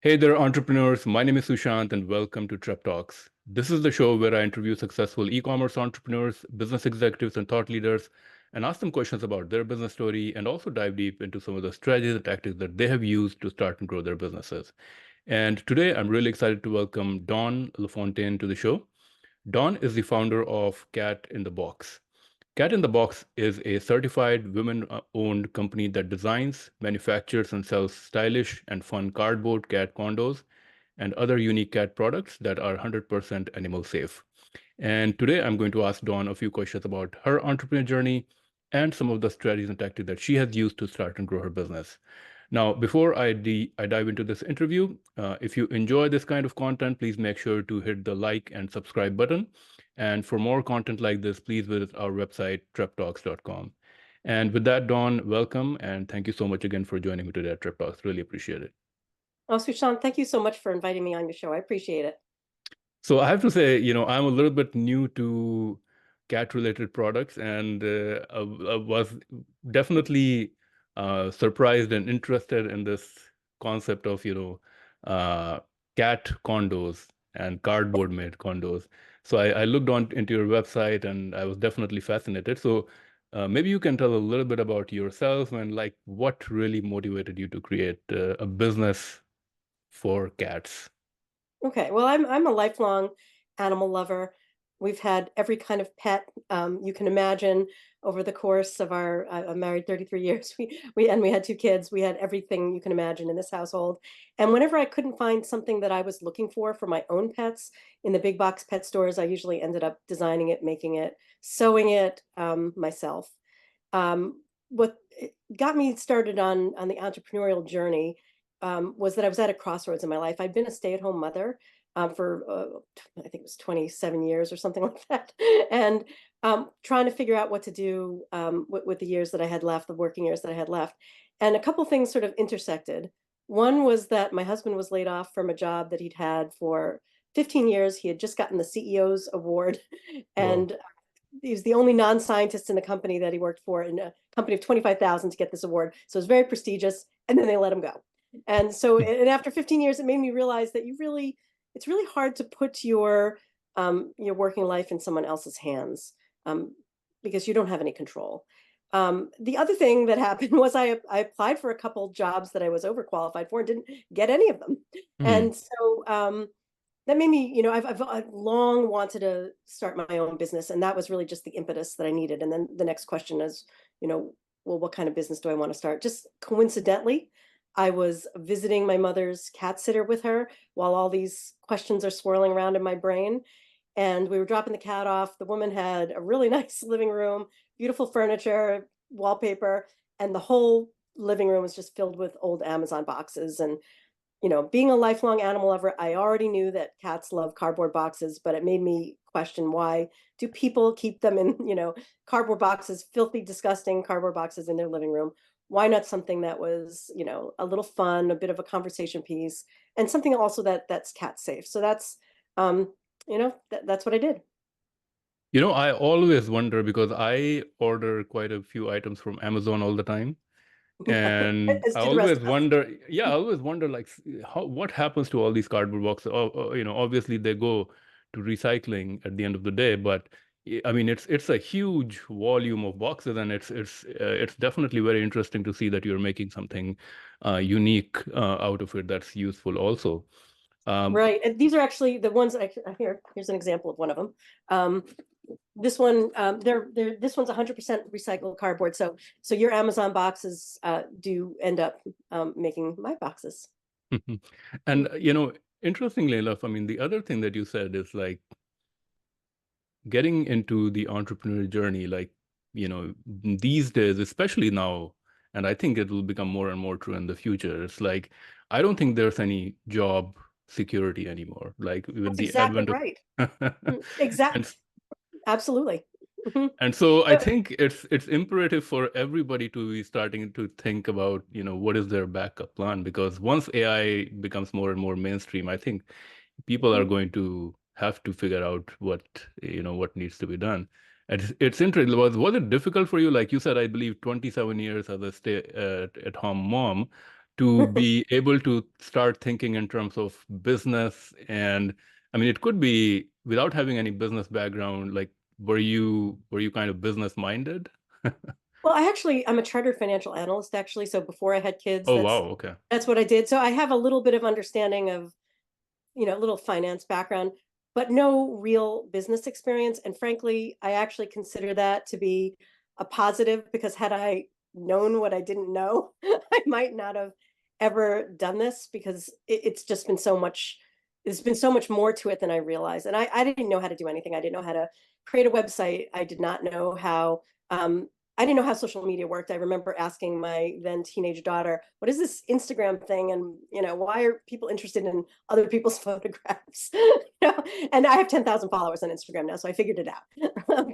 Hey there, entrepreneurs. My name is Sushant, and welcome to TrepTalks. This is the show where I interview successful e-commerce entrepreneurs, business executives, and thought leaders, and ask them questions about their business story, and also dive deep into some of the strategies and tactics that they have used to start and grow their businesses. And today, I'm really excited to welcome Dawn LaFontaine to the show. Dawn is the founder of Cat in the Box. Cat in the Box is a certified women-owned company that designs, manufactures, and sells stylish and fun cardboard cat condos and other unique cat products that are 100% animal safe. And today I'm going to ask Dawn a few questions about her entrepreneur journey and some of the strategies and tactics that she has used to start and grow her business. Now, before I dive into this interview, if you enjoy this kind of content, please make sure to hit the like and subscribe button. And for more content like this, please visit our website, treptalks.com. And with that, Dawn, welcome. And thank you so much again for joining me today at Trep Talks. Really appreciate it. Oh, Sushant, thank you so much for inviting me on your show. I appreciate it. So I have to say, I'm a little bit new to cat-related products, and I was definitely surprised and interested in this concept of, cat condos and cardboard-made condos. So I looked on into your website, and I was definitely fascinated. So maybe you can tell a little bit about yourself and like what really motivated you to create a business for cats. Okay, well, I'm a lifelong animal lover. We've had every kind of pet you can imagine over the course of I'm married 33 years. We had two kids. We had everything you can imagine in this household. And whenever I couldn't find something that I was looking for my own pets in the big box pet stores, I usually ended up designing it, making it, sewing it myself. What got me started on the entrepreneurial journey was that I was at a crossroads in my life. I'd been a stay-at-home mother for I think it was 27 years or something like that, and trying to figure out what to do with the years that I had left, the working years that I had left. And a couple things sort of intersected. One was that my husband was laid off from a job that he'd had for 15 years. He had just gotten the CEO's award, Wow. and he was the only non-scientist in the company that he worked for, in a company of 25,000, to get this award. So it was very prestigious, and then they let him go. And so, and after 15 years, it made me realize that it's really hard to put your working life in someone else's hands, because you don't have any control. The other thing that happened was I applied for a couple jobs that I was overqualified for and didn't get any of them. Hmm. And so that made me, I've long wanted to start my own business, and that was really just the impetus that I needed. And then the next question is, well, what kind of business do I want to start? Just coincidentally, I was visiting my mother's cat sitter with her while all these questions are swirling around in my brain. And we were dropping the cat off. The woman had a really nice living room, beautiful furniture, wallpaper, and the whole living room was just filled with old Amazon boxes. And being a lifelong animal lover, I already knew that cats love cardboard boxes, but it made me question, why do people keep them in, cardboard boxes, filthy, disgusting cardboard boxes in their living room? Why not something that was, a little fun, a bit of a conversation piece, and something also that's cat safe? So um, that's what I did. I always wonder because I order quite a few items from Amazon all the time. And As I do the rest always of us. wonder, yeah, I always wonder like what happens to all these cardboard boxes? Obviously they go to recycling at the end of the day, but I mean it's a huge volume of boxes, and it's definitely very interesting to see that you're making something unique out of it that's useful also. Um, Right. And these are actually the ones here's an example of one of them. This one, this one's 100% recycled cardboard. So your Amazon boxes do end up making my boxes. and interestingly enough, I mean the other thing that you said is like getting into the entrepreneurial journey, like, these days, especially now, and I think it will become more and more true in the future. It's like, I don't think there's any job security anymore, like with That's the exactly advent of right. Exactly. and Absolutely. Mhm. and so I So, think it's imperative for everybody to be starting to think about, what is their backup plan, because once AI becomes more and more mainstream, I think people are mhm. going to have to figure out what needs to be done. And it's interesting. Was it difficult for you? Like you said, I believe 27 years as a stay at home mom. to be able to start thinking in terms of business? And I mean, it could be without having any business background, like were you kind of business minded? Well, I'm a chartered financial analyst actually. So before I had kids, Oh, wow. Okay. that's what I did. So I have a little bit of understanding of, a little finance background, but no real business experience. And frankly, I actually consider that to be a positive, because had I known what I didn't know, I might not have ever done this, because it's just been so much, there's been so much more to it than I realized. And I didn't know how to do anything. I didn't know how to create a website. I did not know how, I didn't know how social media worked. I remember asking my then teenage daughter, what is this Instagram thing? And, why are people interested in other people's photographs? And I have 10,000 followers on Instagram now, so I figured it out.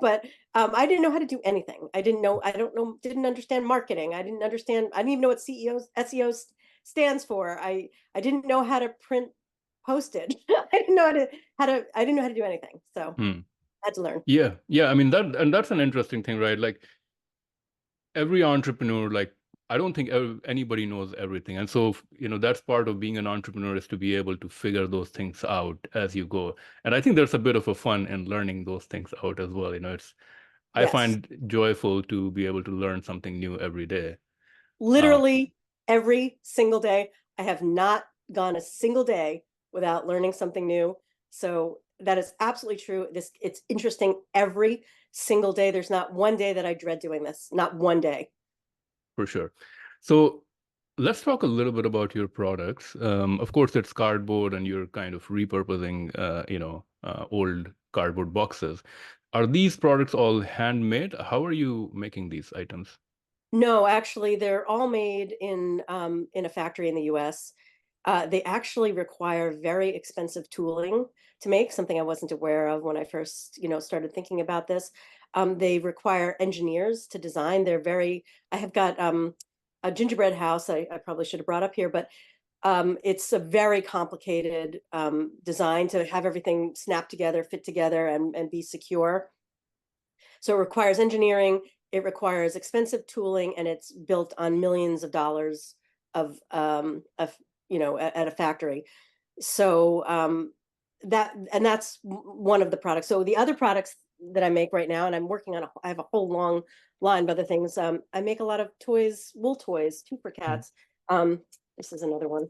But I didn't know how to do anything. I don't know, didn't understand marketing. I didn't even know what SEO stands for. I didn't know how to print postage. I didn't know I didn't know how to do anything. So Hmm. I had to learn. Yeah. Yeah. I mean, that's an interesting thing, right? Like every entrepreneur, like I don't think anybody knows everything. And so, that's part of being an entrepreneur, is to be able to figure those things out as you go. And I think there's a bit of a fun in learning those things out as well. I Yes. find joyful to be able to learn something new every day. Uh, Literally every single day. I have not gone a single day without learning something new. So that is absolutely true. It's interesting every single day. There's not one day that I dread doing this. Not one day. for sure. So let's talk a little bit about your products. Of course, it's cardboard, and you're kind of repurposing, old cardboard boxes. Are these products all handmade? How are you making these items? No, actually, they're all made in a factory in the US. They actually require very expensive tooling to make, something I wasn't aware of when I first, started thinking about this. They require engineers to design. I have got a gingerbread house I probably should have brought up here, but it's a very complicated design to have everything snap together, fit together, and be secure. So it requires engineering, it requires expensive tooling, and it's built on millions of dollars of at a factory. So that's one of the products. So the other products that I make right now, and I'm working on, I have a whole long line of other things. I make a lot of toys, wool toys, too, for cats. This is another one.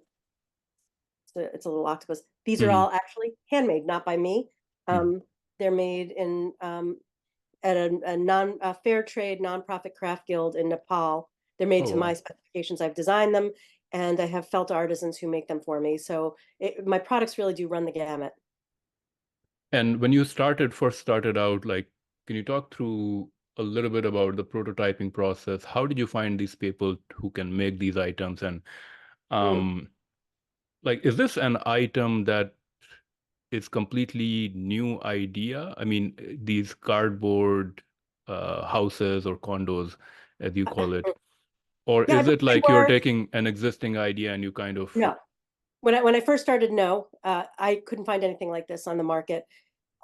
It's a little octopus. These are Mm-hmm. all actually handmade, not by me. They're made in at a fair trade nonprofit craft guild in Nepal. They're made Oh, to my wow. specifications. I've designed them, and I have felt artisans who make them for me. So my products really do run the gamut. And when you first started out, like, can you talk through a little bit about the prototyping process? How did you find these people who can make these items? And Mm. um, like, is this an item that is completely new idea? I mean, these cardboard houses or condos, as you call it, or Yeah, I is believe it they like you're were. taking an existing idea and you kind of, No, when I first started, no, I couldn't find anything like this on the market.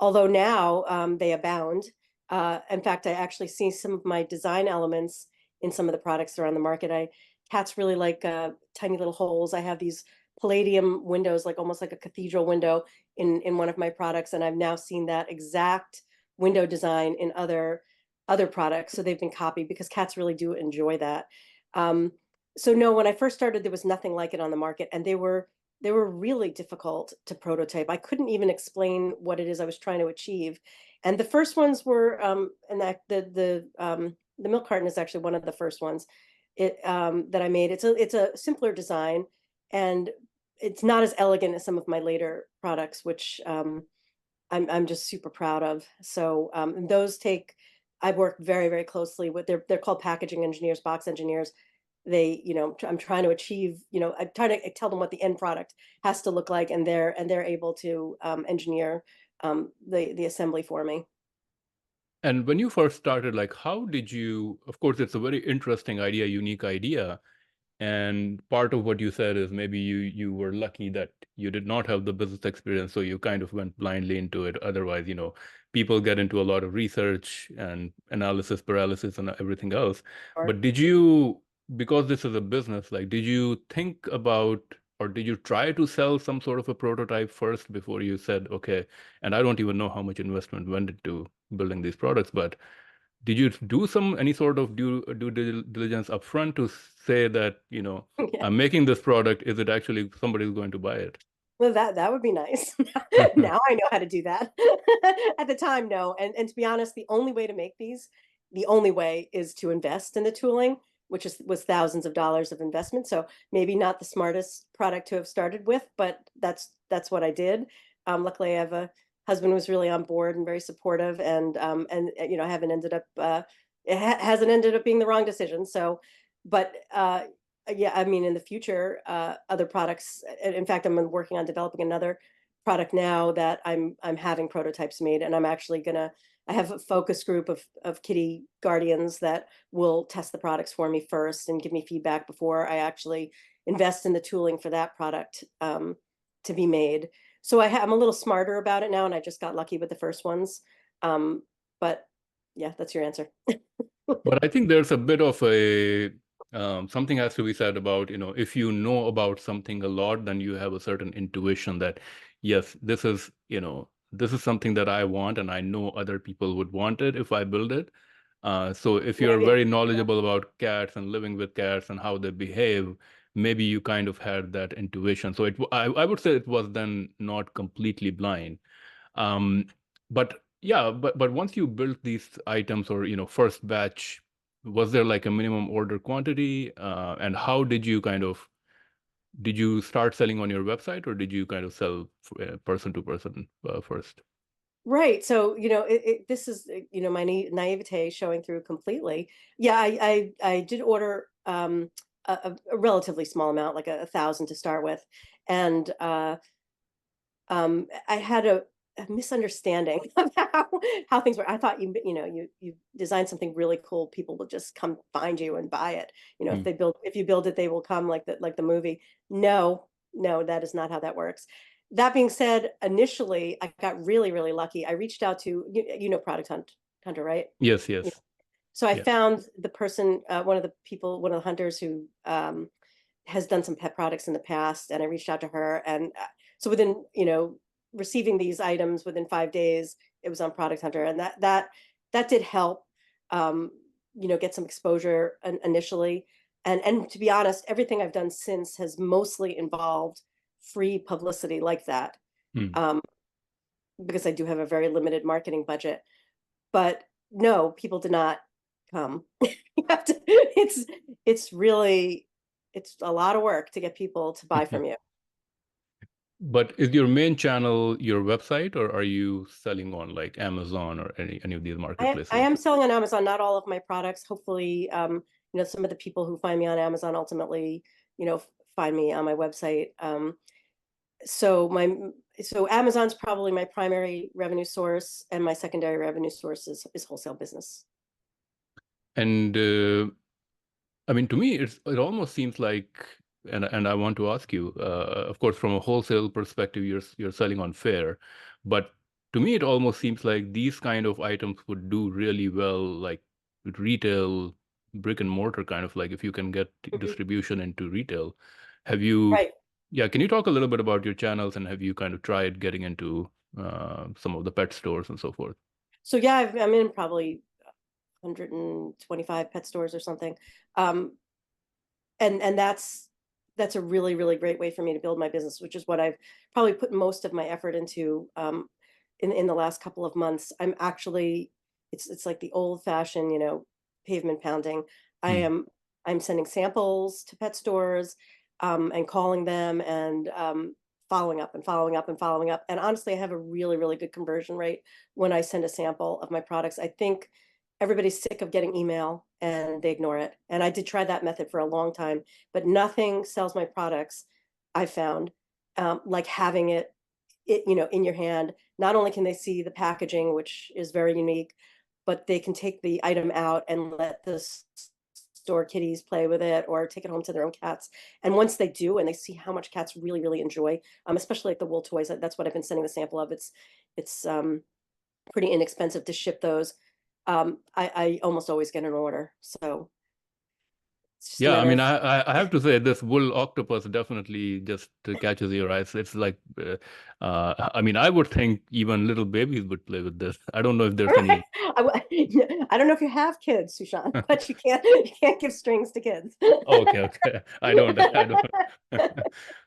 Although now they abound. In fact, I actually see some of my design elements in some of the products that are on the market. Cats really like tiny little holes. I have these palladium windows, like almost like a cathedral window in one of my products, and I've now seen that exact window design in other products. So they've been copied, because cats really do enjoy that. Um, so no, when I first started, there was nothing like it on the market, and they were really difficult to prototype. I couldn't even explain what it is I was trying to achieve. And the first ones were, and that the milk carton is actually one of the first ones that I made. It's a simpler design, and it's not as elegant as some of my later products, which I'm just super proud of. So those take. I've worked very, very closely with, they're called packaging engineers, box engineers. I'm trying to achieve, I'm trying to tell them what the end product has to look like, and they're able to engineer the assembly for me. and when you first started, like, how did you, of course, it's a very interesting idea, unique idea. And part of what you said is maybe you were lucky that you did not have the business experience, so you kind of went blindly into it. Otherwise, people get into a lot of research and analysis paralysis and everything else. Or But because this is a business, like, did you think about or did you try to sell some sort of a prototype first before you said, okay, and I don't even know how much investment went into building these products, but did you do any sort of due diligence upfront to say that, Yeah. I'm making this product, is it actually somebody's going to buy it? Well, that would be nice. Now I know how to do that. At the time, no. And to be honest, the only way to make these, the only way is to invest in the tooling, which was thousands of dollars of investment. So maybe not the smartest product to have started with, but that's what I did. Luckily, I have a husband who was really on board and very supportive, and I haven't ended up hasn't ended up being the wrong decision. So, but yeah, I mean, in the future, other products. In fact, I'm working on developing another product now that I'm having prototypes made, and I'm actually gonna. I have a focus group of kitty guardians that will test the products for me first and give me feedback before I actually invest in the tooling for that product to be made. So I'm a little smarter about it now, and I just got lucky with the first ones. But yeah, that's your answer. But I think there's a bit of a something has to be said about, if you know about something a lot, then you have a certain intuition that, yes, this is something that I want, and I know other people would want it if I build it. So if you're Maybe. very knowledgeable about cats and living with cats and how they behave, maybe you kind of had that intuition. So I would say it was then not completely blind. Um, but yeah, but once you built these items or, first batch, was there like a minimum order quantity? And how did you start selling on your website, or did you kind of sell person to person first? Right. So, this is, my naivete showing through completely. Yeah, I did order a relatively small amount, like 1,000 to start with. And I had a misunderstanding of how things were. I thought you design something really cool, people will just come find you and buy it. Hmm. If you build it, they will come like the movie. No, no, that is not how that works. That being said, initially I got really, really lucky. I reached out to Product Hunter, right? Yes, You- yes. So I Yeah. found the person, one of the people, one of the hunters who has done some pet products in the past, and I reached out to her, and so within receiving these items within 5 days, it was on Product Hunter, and that did help, um, get some exposure initially, and to be honest, everything I've done since has mostly involved free publicity like that, Hmm. um, because I do have a very limited marketing budget. But no, people did not come. You have to, it's really it's a lot of work to get people to buy from you. But is your main channel your website, or are you selling on like Amazon or any of these I marketplaces? am selling on Amazon, not all of my products. Hopefully, some of the people who find me on Amazon ultimately, find me on my website. So Amazon's probably my primary revenue source, and my secondary revenue source is wholesale business. And I mean, to me, it almost seems like, and I want to ask you, of course, from a wholesale perspective, you're selling on fair, but to me, it almost seems like these kind of items would do really well, like with retail, brick and mortar, kind of like if you can get Mhm. distribution into retail. Have you, Right. yeah, can you talk a little bit about your channels, and have you kind of tried getting into some of the pet stores and so forth? So yeah, I'm in probably 125 pet stores or something. Um, and that's a really, really great way for me to build my business, which is what I've probably put most of my effort into in the last couple of months. I'm actually it's like the old fashioned, pavement pounding. I Hmm. am I'm sending samples to pet stores, and calling them, and following up and following up and following up. And honestly, I have a really, really good conversion rate when I send a sample of my products. I think everybody's sick of getting email and they ignore it. And I did try that method for a long time, but nothing sells my products, I found, like having it in your hand. Not only can they see the packaging, which is very unique, but they can take the item out and let the store kitties play with it, or take it home to their own cats. And once they do, and they see how much cats really, really enjoy, especially like the wool toys, that's what I've been sending the sample of. It's pretty inexpensive to ship those. I almost always get an order. So It's just a Yeah, I matter mean, of I have to say this wool octopus definitely just catches your eyes. It's like, I mean, I would think even little babies would play with this. I don't know if there's right. any. I don't know if you have kids, Sushant, but you can't give strings to kids. Okay, okay. I don't.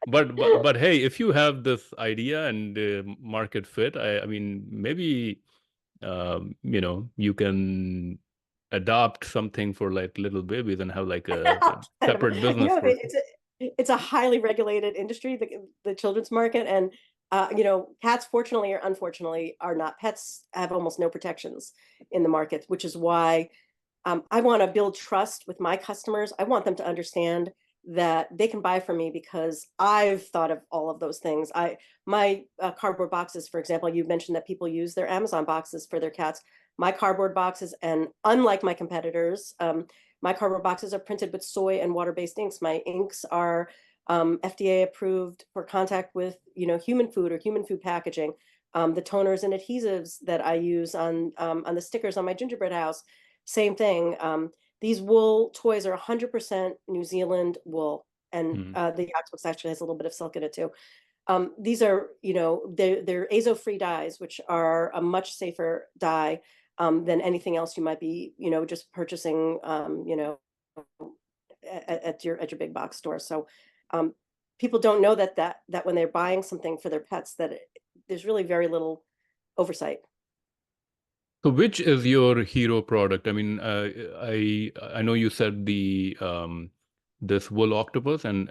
But hey, if you have this idea and market fit, I mean, maybe you can adopt something for like little babies and have like a Kind of, separate business for. it's a highly regulated industry, the children's market, and cats, fortunately or unfortunately, are not pets, have almost no protections in the market, which is why I want to build trust with my customers. I want them to understand that they can buy from me because I've thought of all of those things. My cardboard boxes, for example, you mentioned that people use their Amazon boxes for their cats. My cardboard boxes, and unlike my competitors, my cardboard boxes are printed with soy and water-based inks. My inks are FDA approved for contact with human food or human food packaging. The toners and adhesives that I use on the stickers on my gingerbread house, same thing. These wool toys are 100% New Zealand wool, and Hmm. the Oxbox actually has a little bit of silk in it too. These are, they're azo-free dyes, which are a much safer dye than anything else you might be, just purchasing, at your big box store. So people don't know that when they're buying something for their pets, that there's really very little oversight. So which is your hero product? I mean, I know you said the this wool octopus and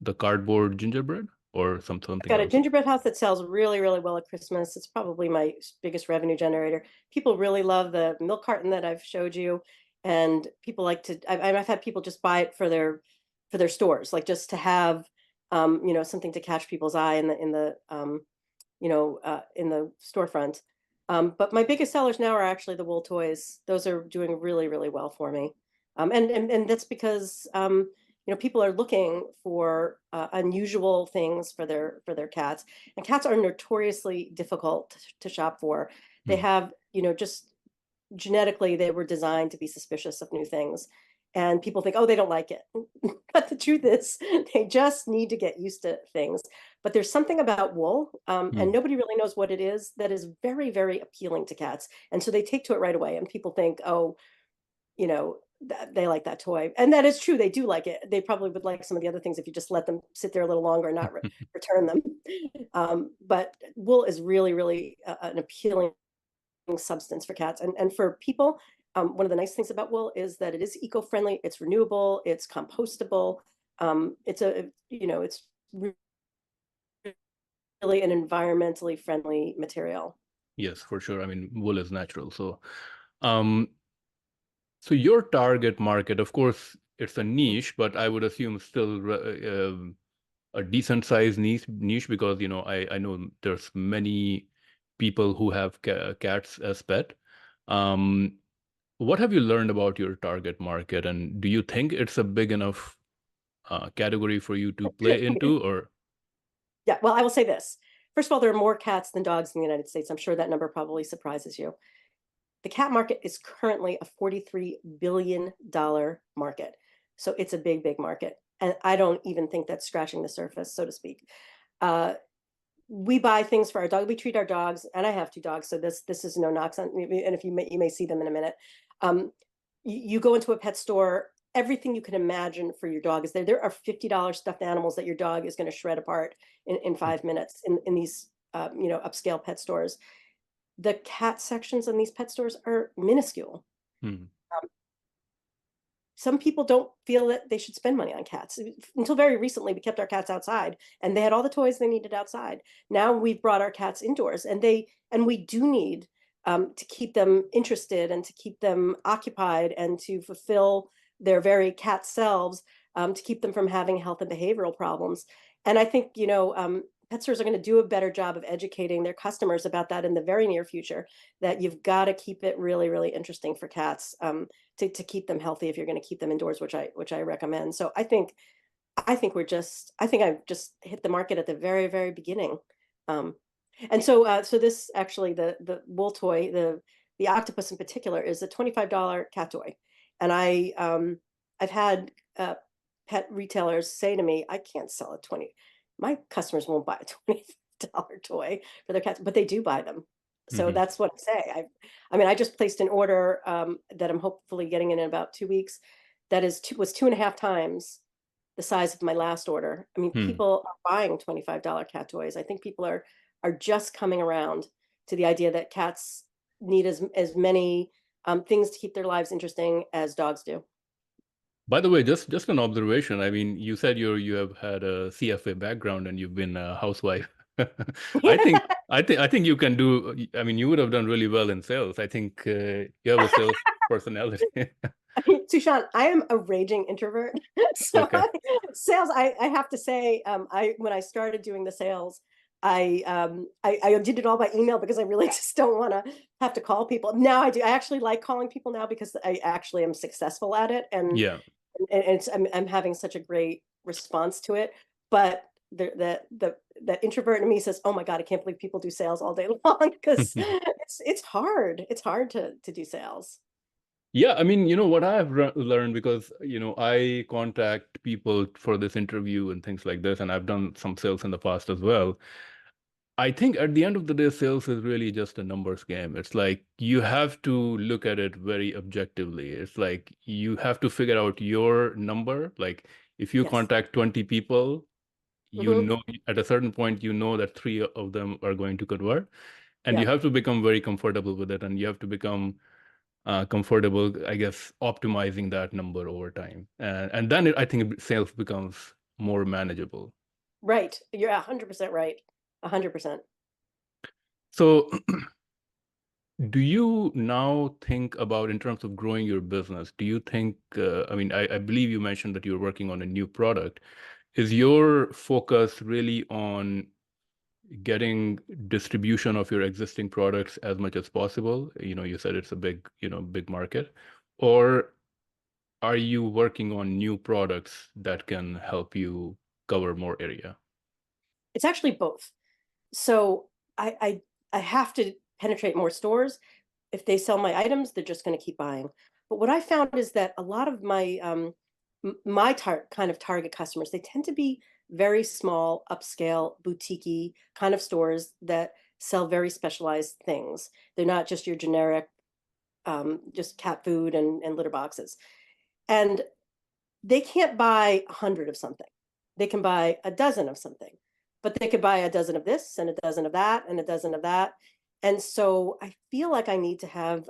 the cardboard gingerbread or I've something got a else. gingerbread house that sells really, really well at Christmas. It's probably my biggest revenue generator. People really love the milk carton that I've showed you, and people like to. I've had people just buy it for their stores, like just to have, something to catch people's eye in the storefront. But my biggest sellers now are actually the wool toys. Those are doing really, really well for me. And that's because people are looking for unusual things for their cats, and cats are notoriously difficult to shop for. They Hmm. have, just genetically they were designed to be suspicious of new things, and people think, oh, they don't like it. But the truth is they just need to get used to things. But there's something about wool, and Hmm. nobody really knows what it is, that is very, very appealing to cats, and so they take to it right away, and people think, oh, they like that toy, and that is true. They do like it. They probably would like some of the other things if you just let them sit there a little longer and not return them. But wool is really, really an appealing substance for cats, and for people. One of the nice things about wool is that it is eco-friendly, it's renewable, it's compostable. It's really an environmentally friendly material. Yes, for sure. I mean, wool is natural. Um, so your target market, of course, it's a niche, but I would assume still a decent sized niche because I know there's many people who have cats as pet. Um, what have you learned about your target market, and do you think it's a big enough category for you to play into, or? Yeah, well, I will say this. First of all, there are more cats than dogs in the United States. I'm sure that number probably surprises you. The cat market is currently a $43 billion market. So it's a big, big market. And I don't even think that's scratching the surface, so to speak. We buy things for our dog. We treat our dogs, and I have two dogs, so this is no knocks on. And if you may see them in a minute. You go into a pet store, everything you can imagine for your dog is there. There are $50 stuffed animals that your dog is going to shred apart in 5 minutes in these upscale pet stores. The cat sections in these pet stores are minuscule. Hmm. Some people don't feel that they should spend money on cats. Until very recently, we kept our cats outside, and they had all the toys they needed outside. Now we've brought our cats indoors, and we do need to keep them interested and to keep them occupied and to fulfill their very cat selves, to keep them from having health and behavioral problems. And I think pet stores are going to do a better job of educating their customers about that in the very near future. That you've got to keep it really, really interesting for cats. To keep them healthy if you're going to keep them indoors, which I recommend. So I think I've just hit the market at the very, very beginning. Um, and so this actually, the wool toy, the octopus in particular, is a $25 cat toy, and I've had pet retailers say to me, I can't sell a 20, my customers won't buy a $20 toy for their cats, but they do buy them. So Hmm. that's what I say. I mean, I just placed an order that I'm hopefully getting in about 2 weeks. That was 2.5 times the size of my last order. I mean, Hmm. people are buying $25 cat toys. I think people are just coming around to the idea that cats need as many things to keep their lives interesting as dogs do. By the way, just an observation. I mean, you said you have had a CFA background and you've been a housewife. I think you can do. I mean, you would have done really well in sales. I think you have a sales personality. Sushan, I am a raging introvert. So Okay. sales, I have to say, when I started doing the sales, I did it all by email because I really just don't want to have to call people. Now I do. I actually like calling people now because I actually am successful at it, Yeah. and I'm having such a great response to it. But that introvert in me says, "Oh my God, I can't believe people do sales all day long," because it's hard. It's hard to do sales. Yeah, I mean, what I've learned because, I contact people for this interview and things like this, and I've done some sales in the past as well. I think at the end of the day, sales is really just a numbers game. It's like you have to look at it very objectively. It's like you have to figure out your number. Like if you Yes. contact 20 people, you Hmm. know at a certain point, you know that three of them are going to convert. And you Yeah. have to become very comfortable with it. And you have to become comfortable, I guess, optimizing that number over time. And then I think sales becomes more manageable. Right. You're 100% right. 100%. So do you now think about in terms of growing your business? Do you think, I mean, I believe you mentioned that you're working on a new product. Is your focus really on getting distribution of your existing products as much as possible? You said it's a big market. Or are you working on new products that can help you cover more area? It's actually both. So I I I have to penetrate more stores. If they sell my items, they're just going to keep buying. But what I found is that a lot of my my kind of target customers, they tend to be very small, upscale, boutique kind of stores that sell very specialized things. They're not just your generic just cat food and litter boxes. And they can't buy 100 of something. They can buy a dozen of something, but they could buy a dozen of this and a dozen of that and a dozen of that. And so I feel like I need to have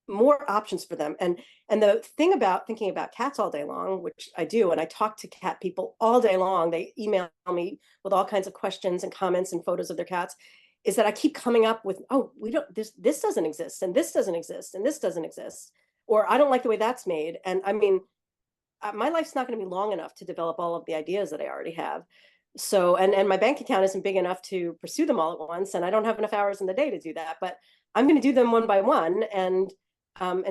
more options for them. And the thing about thinking about cats all day long, which I do, and I talk to cat people all day long, they email me with all kinds of questions and comments and photos of their cats, is that I keep coming up with, oh, we don't, this doesn't exist, and this doesn't exist, and this doesn't exist, or I don't like the way that's made. And I mean, my life's not going to be long enough to develop all of the ideas that I already have. So, and my bank account isn't big enough to pursue them all at once, and I don't have enough hours in the day to do that. But I'm going to do them one by one and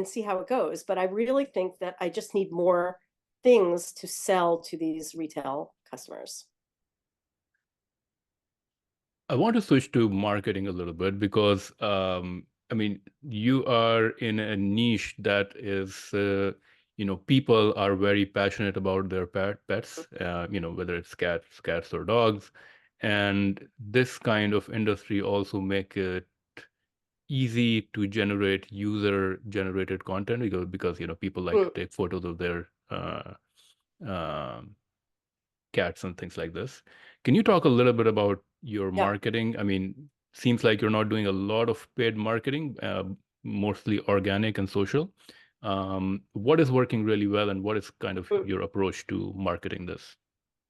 see how it goes. But I really think that I just need more things to sell to these retail customers. I want to switch to marketing a little bit because, I mean, you are in a niche that is, people are very passionate about their pets, whether it's cats or dogs. And this kind of industry also make it easy to generate user-generated content because people like to Mm, take photos of their um cats and things like this. Can you talk a little bit about your yeah. marketing? I mean, seems like you're not doing a lot of paid marketing, mostly organic and social. What is working really well, and what is kind of Mm. your approach to marketing this?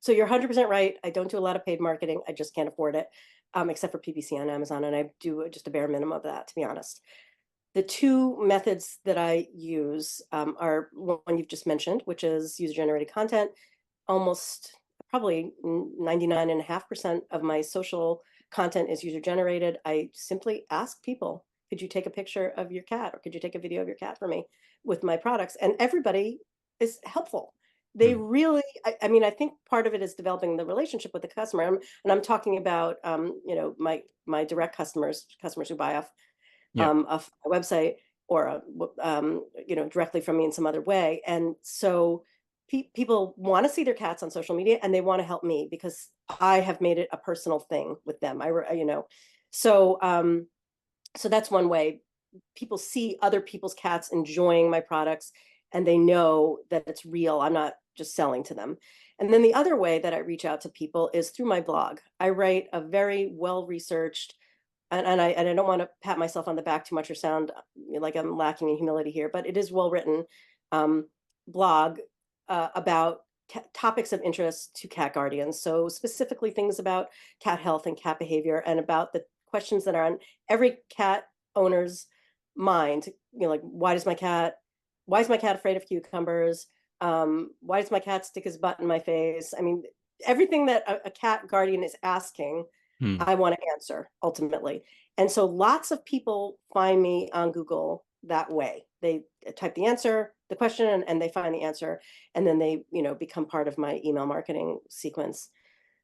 So you're 100% right. I don't do a lot of paid marketing. I just can't afford it, except for PPC on Amazon, and I do just a bare minimum of that, to be honest. The two methods that I use are one you've just mentioned, which is user-generated content. Almost probably 99.5% of my social content is user-generated. I simply ask people, could you take a picture of your cat, or could you take a video of your cat for me with my products? And everybody is helpful. They Hmm. really, I mean, I think part of it is developing the relationship with the customer. And I'm talking about, my direct customers who buy Yeah. off my website or directly from me in some other way. And so people want to see their cats on social media, and they want to help me because I have made it a personal thing with them. So so that's one way. People see other people's cats enjoying my products, and they know that it's real. I'm not just selling to them. And then the other way that I reach out to people is through my blog. I write a very well-researched, and I don't want to pat myself on the back too much or sound like I'm lacking in humility here, but it is well written blog about topics of interest to cat guardians. So specifically things about cat health and cat behavior, and about the questions that are on every cat owner's mind. Like, why is my cat afraid of cucumbers? Why does my cat stick his butt in my face? I mean, everything that a cat guardian is asking, I want to answer ultimately. And so lots of people find me on Google that way. They type the question, and they find the answer, and then they, become part of my email marketing sequence.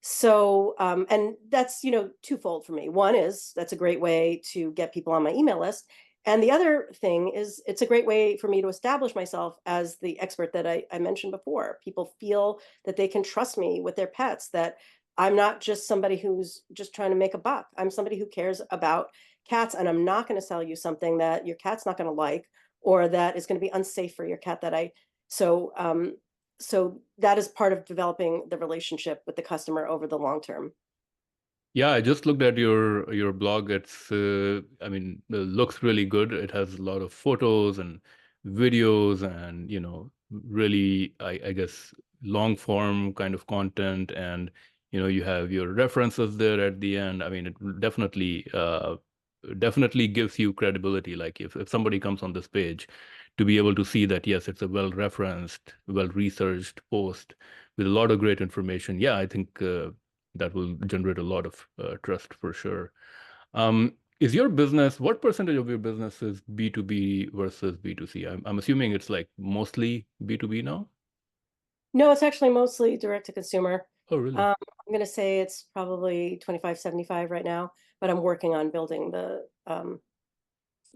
So, and that's, twofold for me. One is that's a great way to get people on my email list. And the other thing is it's a great way for me to establish myself as the expert that I mentioned before. People feel that they can trust me with their pets, that I'm not just somebody who's just trying to make a buck. I'm somebody who cares about cats, and I'm not going to sell you something that your cat's not going to like, or that is going to be unsafe for your cat. So that is part of developing the relationship with the customer over the long term. Yeah, I just looked at your blog. It's, I mean, it looks really good. It has a lot of photos and videos and, really, I guess, long form kind of content. And, you have your references there at the end. I mean, it definitely gives you credibility. Like if somebody comes on this page, to be able to see that, yes, it's a well-referenced, well-researched post with a lot of great information. Yeah, I think that will generate a lot of trust for sure. Is your business, what percentage of your business is B2B versus B2C? I'm assuming it's like mostly B2B now? No, it's actually mostly direct to consumer. Oh, really? I'm going to say it's probably 25-75 right now, but I'm working on building the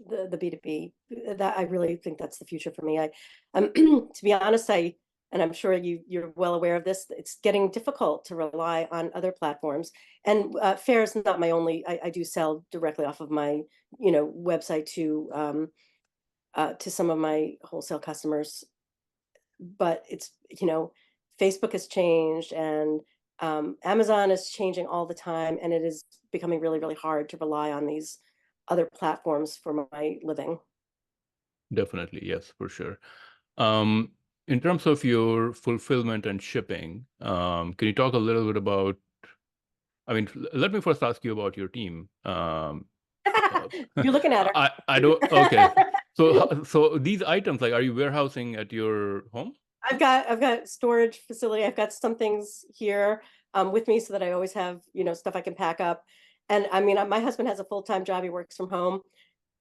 B2B. That I really think that's the future for me. To be honest, and I'm sure you're well aware of this, it's getting difficult to rely on other platforms. And Fair is not my only. I do sell directly off of my website to some of my wholesale customers, but it's Facebook has changed, and Amazon is changing all the time, and it is becoming really, really hard to rely on these other platforms for my living. Definitely, yes, for sure. In terms of your fulfillment and shipping, can you talk a little bit about, I mean, let me first ask you about your team. You're looking at her. I don't, okay. So these items, like, are you warehousing at your home? I've got storage facility. I've got some things here with me so that I always have, stuff I can pack up. And I mean, my husband has a full-time job. He works from home.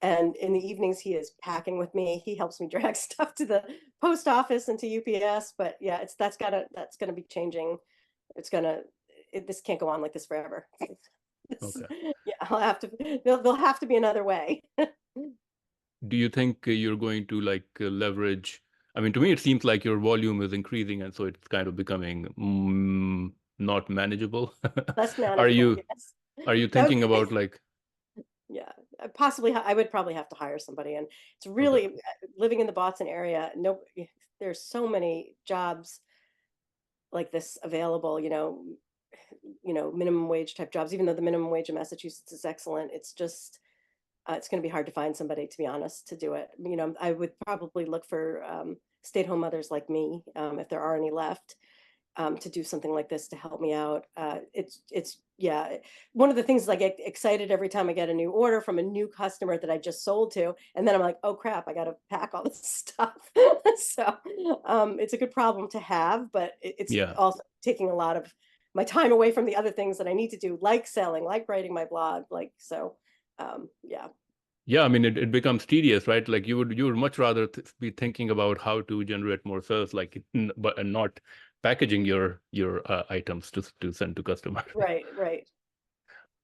And in the evenings, he is packing with me. He helps me drag stuff to the post office and to UPS. But yeah, that's gonna be changing. This can't go on like this forever. Okay. Yeah, there'll have to be another way. Do you think you're going to like leverage? I mean, to me, it seems like your volume is increasing, and so it's kind of becoming not manageable. Less Are manageable, you yes. are you That would thinking be about nice. like, Yeah, possibly. I would probably have to hire somebody, and it's okay, really living in the Boston area. No, there's so many jobs like this available. Minimum wage type jobs. Even though the minimum wage in Massachusetts is excellent, it's going to be hard to find somebody, to be honest, to do it. I would probably look for stay-at-home mothers like me, if there are any left, to do something like this to help me out. Yeah, one of the things is I get excited every time I get a new order from a new customer that I just sold to, and then I'm like, oh crap, I got to pack all this stuff. So it's a good problem to have, but it's yeah, also taking a lot of my time away from the other things that I need to do, like selling, like writing my blog, yeah. yeah. I mean, it becomes tedious, right? Like you would much rather be thinking about how to generate more sales, like, but and not packaging your items to send to customers. Right.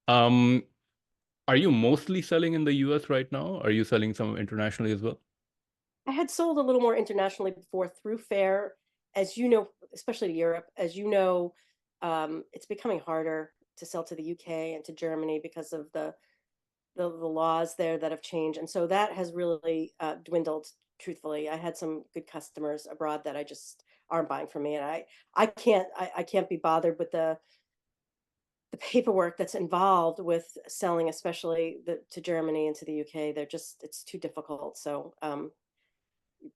Um, are you mostly selling in the US right now? Are you selling some internationally as well? I had sold a little more internationally before through Fair as you know, especially to Europe, as you know, it's becoming harder to sell to the UK and to Germany because of the laws there that have changed, and so that has really dwindled. Truthfully, I had some good customers abroad that I just aren't buying from me, and I can't be bothered with the paperwork that's involved with selling, especially to Germany and to the UK. They're just it's too difficult. So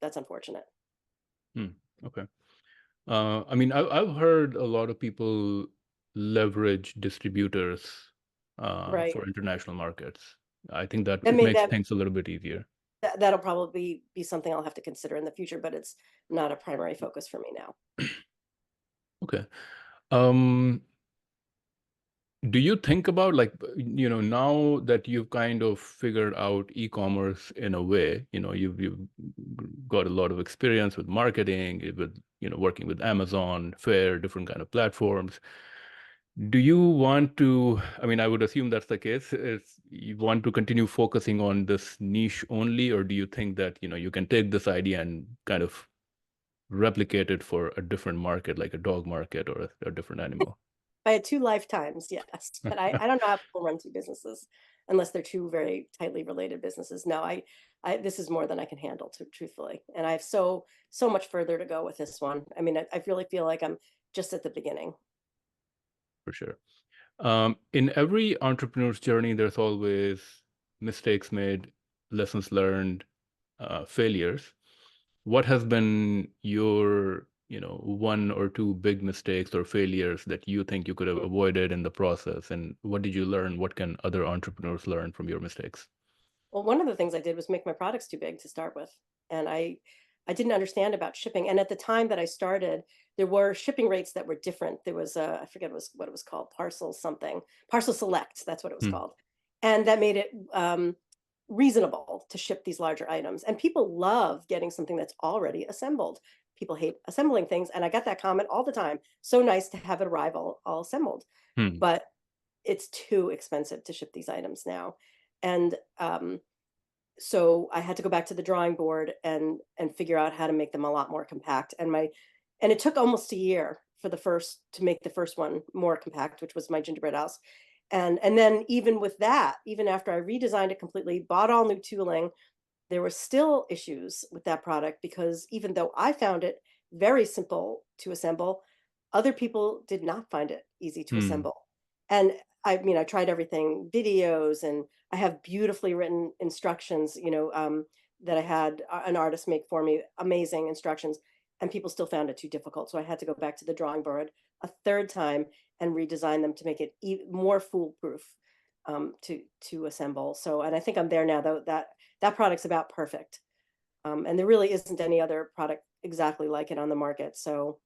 that's unfortunate. Okay. I mean, I've heard a lot of people leverage distributors Right. for international markets. I think that That it may makes that things a little bit easier. that'll probably be something I'll have to consider in the future, but it's not a primary focus for me now. Okay. Um, do you think about like, now that you've kind of figured out e-commerce in a way, you've got a lot of experience with marketing, with, working with Amazon, Fair, different kind of platforms. Do you want to, I mean, I would assume that's the case, is you want to continue focusing on this niche only, or do you think that, you can take this idea and kind of replicate it for a different market, like a dog market or a different animal? I had two lifetimes, yes, but I don't know how people run two businesses unless they're two very tightly related businesses. No, I this is more than I can handle, truthfully, and I have so much further to go with this one. I mean, I really feel like I'm just at the beginning. For sure. In every entrepreneur's journey, there's always mistakes made, lessons learned, failures. What has been your, one or two big mistakes or failures that you think you could have avoided in the process? And what did you learn? What can other entrepreneurs learn from your mistakes? Well, one of the things I did was make my products too big to start with. And I didn't understand about shipping. And at the time that I started, there were shipping rates that were different. There was I forget what it was called, parcel something, parcel select, that's what it was Hmm. called. And that made it reasonable to ship these larger items. And people love getting something that's already assembled. People hate assembling things. And I got that comment all the time. So nice to have it arrive all assembled. Hmm. But it's too expensive to ship these items now. And so I had to go back to the drawing board and figure out how to make them a lot more compact. And it took almost a year for the first to make the first one more compact, which was my gingerbread house. And then even with that, even after I redesigned it completely, bought all new tooling, there were still issues with that product because even though I found it very simple to assemble, other people did not find it easy to Hmm. assemble. And I mean, I tried everything, videos, and I have beautifully written instructions, that I had an artist make for me, amazing instructions, and people still found it too difficult. So I had to go back to the drawing board a third time and redesign them to make it more foolproof to assemble. So, and I think I'm there now, though, that product's about perfect. And there really isn't any other product exactly like it on the market. So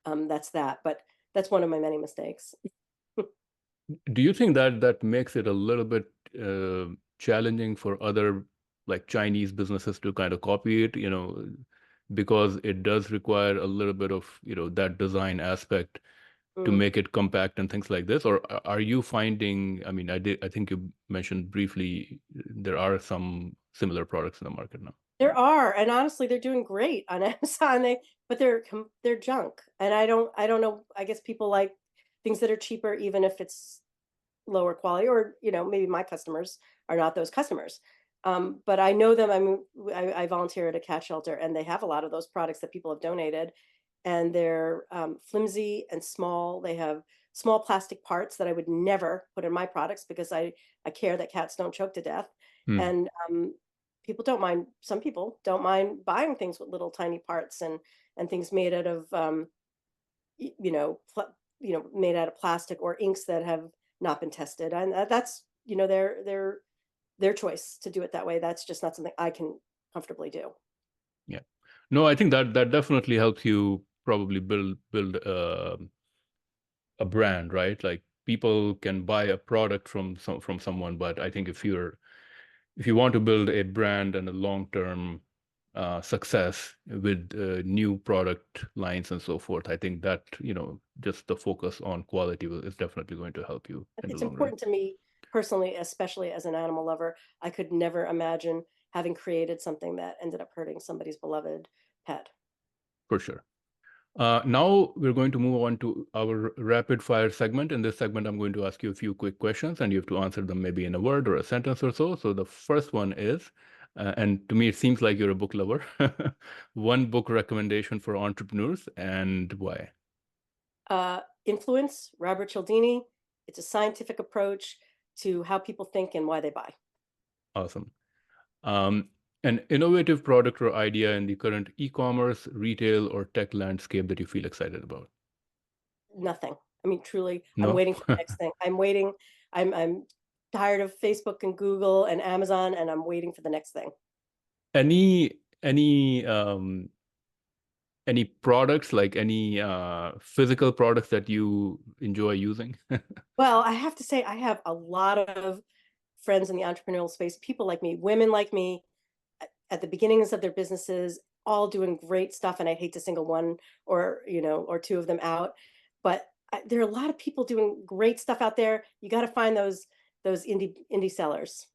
that's that. But that's one of my many mistakes. Do you think that that makes it a little bit challenging for other like Chinese businesses to kind of copy it, because it does require a little bit of, that design aspect to Mm. make it compact and things like this? Or are you finding, I mean, I think you mentioned briefly there are some similar products in the market now. There are, and honestly, they're doing great on Amazon. But they're junk, and I don't know. I guess people like things that are cheaper, even if it's lower quality, or maybe my customers are not those customers. But I know them. I mean, I volunteer at a cat shelter, and they have a lot of those products that people have donated, and they're flimsy and small. They have small plastic parts that I would never put in my products because I care that cats don't choke to death, Hmm. and people don't mind. Some people don't mind buying things with little tiny parts and things made out of made out of plastic or inks that have not been tested, and that's their choice to do it that way. That's just not something I can comfortably do. Yeah. No, I think that that definitely helps you probably build a brand, right? Like people can buy a product from someone, but I think if you want to build a brand and a long-term success with new product lines and so forth, I think that, just the focus on quality is definitely going to help you in the It's long run. important to me personally, especially as an animal lover. I could never imagine having created something that ended up hurting somebody's beloved pet. For sure. Now we're going to move on to our rapid fire segment. In this segment, I'm going to ask you a few quick questions and you have to answer them maybe in a word or a sentence or so. So the first one is, and to me, it seems like you're a book lover, one book recommendation for entrepreneurs and why? Influence, Robert Cialdini. It's a scientific approach to how people think and why they buy. Awesome. An innovative product or idea in the current e-commerce, retail, or tech landscape that you feel excited about? Nothing. I mean, truly, I'm No? waiting for the next thing. I'm waiting. I'm tired of Facebook and Google and Amazon, and I'm waiting for the next thing. Any products, like any physical products that you enjoy using? Well, I have to say, I have a lot of friends in the entrepreneurial space, people like me, women like me, at the beginnings of their businesses, all doing great stuff. And I hate to single one or, or two of them out, but there are a lot of people doing great stuff out there. You got to find those indie sellers.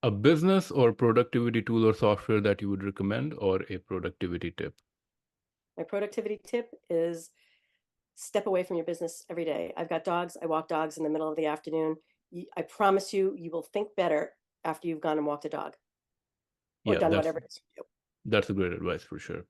A business or productivity tool or software that you would recommend, or a productivity tip? My productivity tip is step away from your business every day. I've got dogs. I walk dogs in the middle of the afternoon. I promise you, you will think better after you've gone and walked a dog or Yeah, done whatever it is you do. that's a great advice for sure.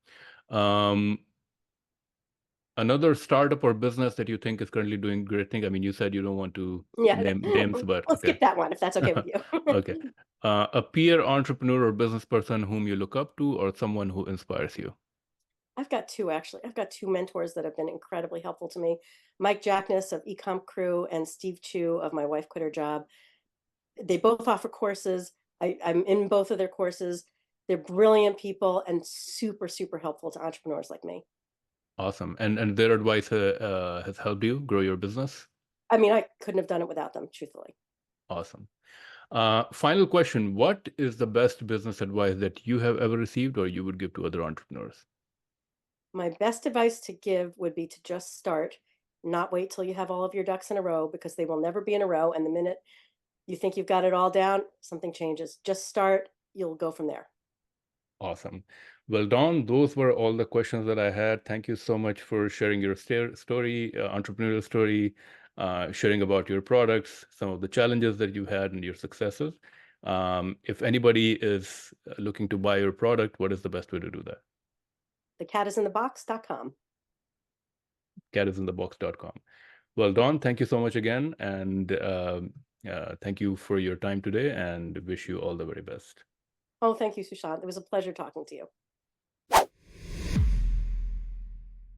Another startup or business that you think is currently doing great thing. I mean, you said you don't want to Yeah, name names, but we'll okay. skip that one if that's okay with you. Okay. A peer entrepreneur or business person whom you look up to, or someone who inspires you? I've got two, actually. I've got two mentors that have been incredibly helpful to me. Mike Jackness of Ecom Crew and Steve Chu of My Wife Quit Her Job. They both offer courses. I'm in both of their courses. They're brilliant people and super, super helpful to entrepreneurs like me. Awesome. And their advice has helped you grow your business? I mean, I couldn't have done it without them, truthfully. Awesome. Final question. What is the best business advice that you have ever received or you would give to other entrepreneurs? My best advice to give would be to just start, not wait till you have all of your ducks in a row, because they will never be in a row. And the minute you think you've got it all down, something changes. Just start, you'll go from there. Awesome. Well, Dawn, those were all the questions that I had. Thank you so much for sharing your story, entrepreneurial story, sharing about your products, some of the challenges that you had and your successes. If anybody is looking to buy your product, what is the best way to do that? thecatisinthebox.com. Catisinthebox.com. Well, Dawn, thank you so much again. And thank you for your time today and wish you all the very best. Oh, thank you, Sushant. It was a pleasure talking to you.